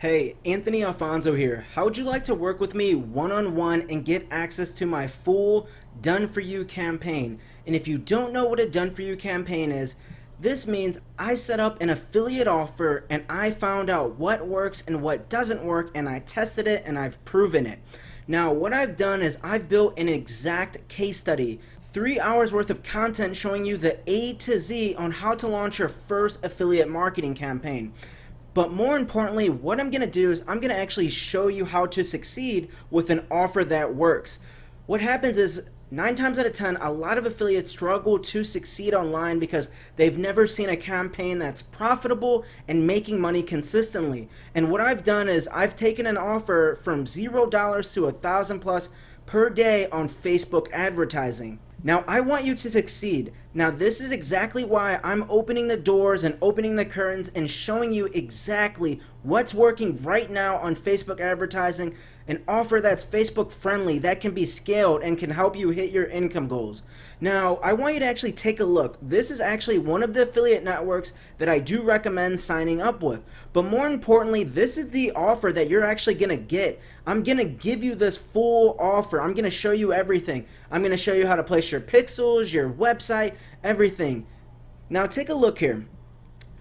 Hey, Anthony Alfonso here. How would you like to work with me one-on-one and get access to my full Done For You campaign? And if you don't know what a Done For You campaign is, this means I set up an affiliate offer and I found out what works and what doesn't work, and I tested it and I've proven it. Now, what I've done is I've built an exact case study, 3 hours worth of content showing you the A to Z on how to launch your first affiliate marketing campaign. But more importantly, what I'm going to do is I'm going to actually show you how to succeed with an offer that works. What happens is 9 times out of 10, a lot of affiliates struggle to succeed online because they've never seen a campaign that's profitable and making money consistently. And what I've done is I've taken an offer from $0 to $1,000 plus per day on Facebook advertising. Now, I want you to succeed. Now, this is exactly why I'm opening the doors and opening the curtains and showing you exactly what's working right now on Facebook advertising, an offer that's Facebook friendly, that can be scaled and can help you hit your income goals. Now, I want you to actually take a look. This is actually one of the affiliate networks that I do recommend signing up with. But more importantly, this is the offer that you're actually going to get. I'm going to give you this full offer. I'm going to show you everything. I'm going to show you how to place your pixels, your website, everything. Now, take a look here.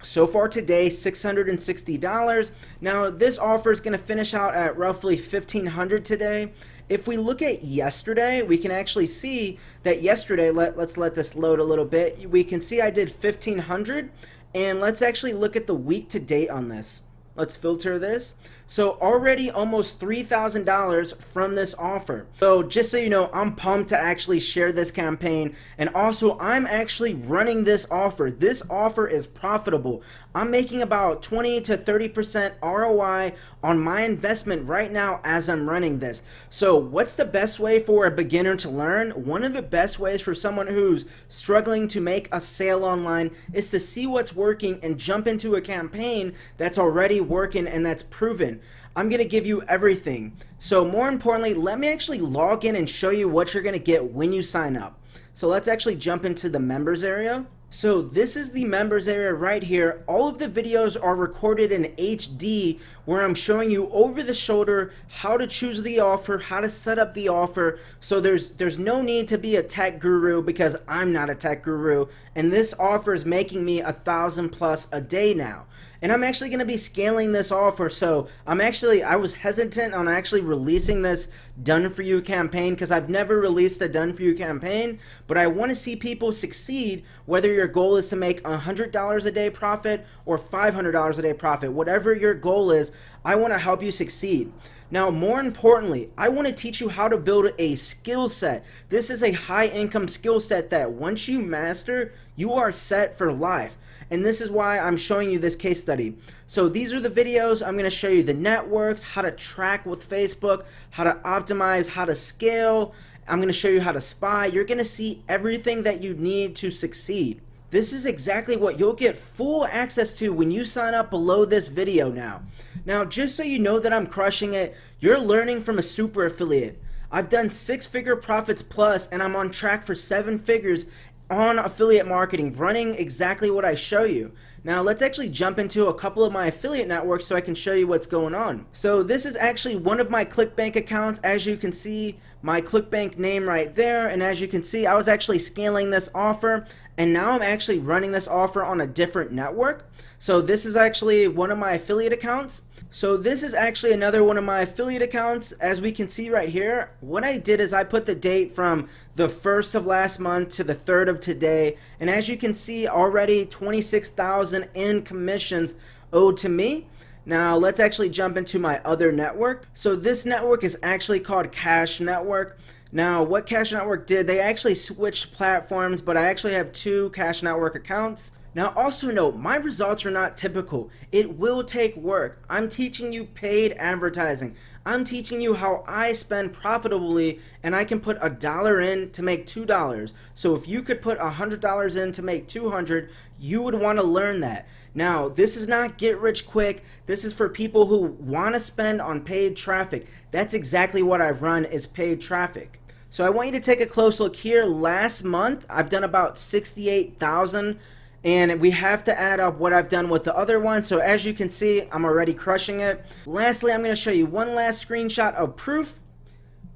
So far today, $660. Now, this offer is going to finish out at roughly $1,500 today. If we look at yesterday, we can actually see that yesterday, let's let this load a little bit. We can see I did $1,500, and let's actually look at the week to date on this. Let's filter this. So already almost $3,000 from this offer. So just so you know, I'm pumped to actually share this campaign, and also I'm actually running this offer. This offer is profitable. I'm making about 20 to 30% ROI on my investment right now as I'm running this. So what's the best way for a beginner to learn? One of the best ways for someone who's struggling to make a sale online is to see what's working and jump into a campaign that's already working and that's proven. I'm going to give you everything. So more importantly, let me actually log in and show you what you're going to get when you sign up. So let's actually jump into the members area. So this is the members area right here. All of the videos are recorded in HD, where I'm showing you over the shoulder how to choose the offer, how to set up the offer. So there's no need to be a tech guru, because I'm not a tech guru, and this offer is making me $1,000 plus a day now. And I'm actually going to be scaling this offer. So I was hesitant on actually releasing this Done For You campaign, because I've never released a Done For You campaign, but I want to see people succeed, whether your goal is to make $100 a day profit or $500 a day profit. Whatever your goal is, I want to help you succeed. Now, more importantly, I want to teach you how to build a skill set. This is a high income skill set that once you master, you are set for life. And this is why I'm showing you this case study. So these are the videos. I'm going to show you the networks, how to track with Facebook, how to optimize, how to scale. I'm going to show you how to spy. You're going to see everything that you need to succeed. This is exactly what you'll get full access to when you sign up below this video now. Now, just so you know that I'm crushing it, you're learning from a super affiliate. I've done 6-figure profits plus, and I'm on track for 7 figures on affiliate marketing, running exactly what I show you. Now let's actually jump into a couple of my affiliate networks so I can show you what's going on. So this is actually one of my ClickBank accounts. As you can see, my ClickBank name right there, and as you can see, I was actually scaling this offer, and now I'm actually running this offer on a different network. So this is actually one of my affiliate accounts. So this is actually another one of my affiliate accounts. As we can see right here, what I did is I put the date from the 1st of last month to the 3rd of today, and as you can see, already $26,000 in commissions owed to me. Now let's actually jump into my other network. So this network is actually called Cash Network. Now what Cash Network did, they actually switched platforms, but I actually have 2 Cash Network accounts. Now also note, my results are not typical. It will take work. I'm teaching you paid advertising. I'm teaching you how I spend profitably, and I can put $1 in to make $2. So if you could put $100 in to make $200, you would want to learn that. Now, this is not get rich quick. This is for people who want to spend on paid traffic. That's exactly what I run, is paid traffic. So I want you to take a close look here. Last month, I've done about 68,000 And we have to add up what I've done with the other one. So as you can see, I'm already crushing it. Lastly, I'm going to show you one last screenshot of proof.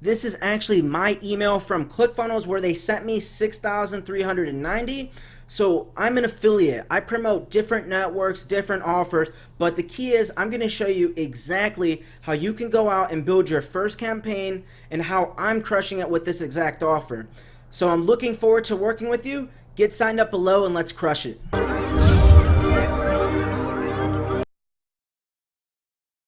This is actually my email from ClickFunnels where they sent me 6,390. So I'm an affiliate. I promote different networks, different offers, but the key is I'm going to show you exactly how you can go out and build your first campaign and how I'm crushing it with this exact offer. So I'm looking forward to working with you. Get signed up below and let's crush it.